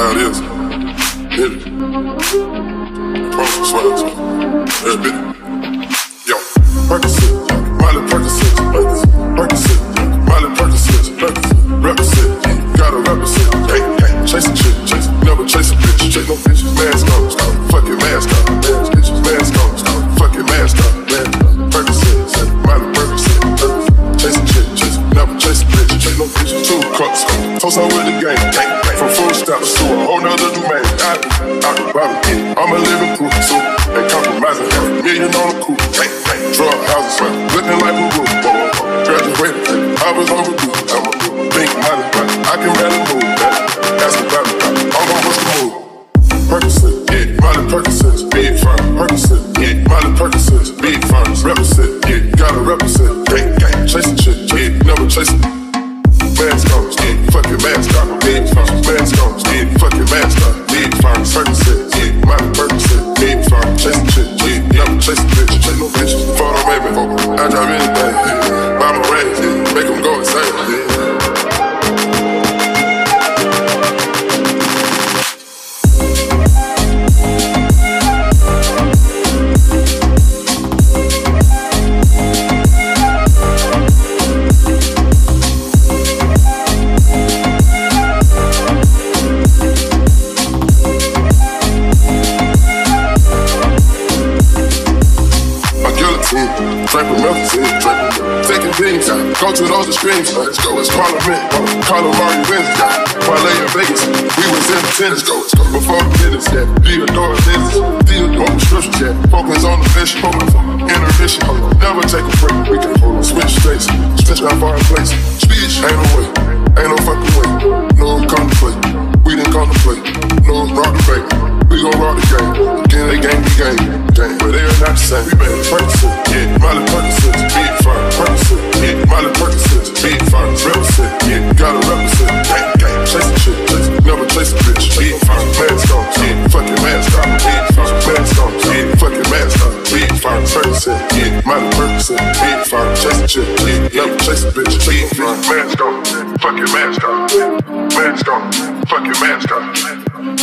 how it is. Hit it. Promise smiles. Every bit. Yo, Percocet, Miley Percocet, Percocet, Miley Percocet, represent, gotta represent. Hey, hey, chase a chick, never chase a bitch, chase no bitch. Mask on, fucking mask on, bitches, mask on, fucking mask on, Percocet, Miley Percocet, chase a chick, never chase a bitch, chase no bitch. 2 cups, toast on with the game, from full stops to a whole nother domain. Out the bottom, I'm a living proof, so ain't compromising. $1 million on the coupe, drug houses, looking like a roof. Graduated, I was overdue. I'm a pink money, I can barely move. That's the battle, I'm gon' push the move. Percocet, yeah, Miley Percocet, big firm. Percocet, yeah, Miley Percocet, big firms. Represent, yeah, gotta represent. Gang, gang, chase a chick, yeah, never chase a mask on, yeah, fucking mask on, big firms. Mask on, yeah, fucking mask on, big firms. Percocet, yeah, Miley Percocet, big firm. Chase a chick, yeah, never chase a bitch, chase no bitch. Photo baby, I drive anything, yeah. Buy my raise, yeah, make them go insane, yeah. Draper Memphis, taking things out, go to those extremes. Let's go, it's Parliament, call them Marty Wins, parlay in Vegas, we was in the tennis. Go, before the business, yeah, Theodore business, Theodore prescriptions, yeah, focus on the mission, intermission, never take a break, we can switch states, switch our foreign place, speech, ain't no way, ain't no fucking way, no contemplate, we didn't contemplate, no rock debate, we gon' rock the game, again they gang, but they're not the same. We made Percocet, yeah, Miley Percocet, big firm. Percocet, yeah, Miley Percocet, big firm. Represent, yeah, gotta represent. Gang, gang, chase a chick, never chase a bitch. Big firm, mask on, yeah, fucking mask on. Big firm, mask on, yeah, fucking mask on. Big firm, Percocet, yeah, Miley Percocet, big firm. Chase a chick, yeah, never chase a bitch. Big firm, mask on, fucking mask on. Mask on, fucking mask on.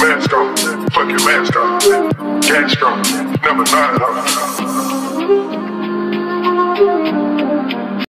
Mask on, fucking mask on. Gas strong, never lied on.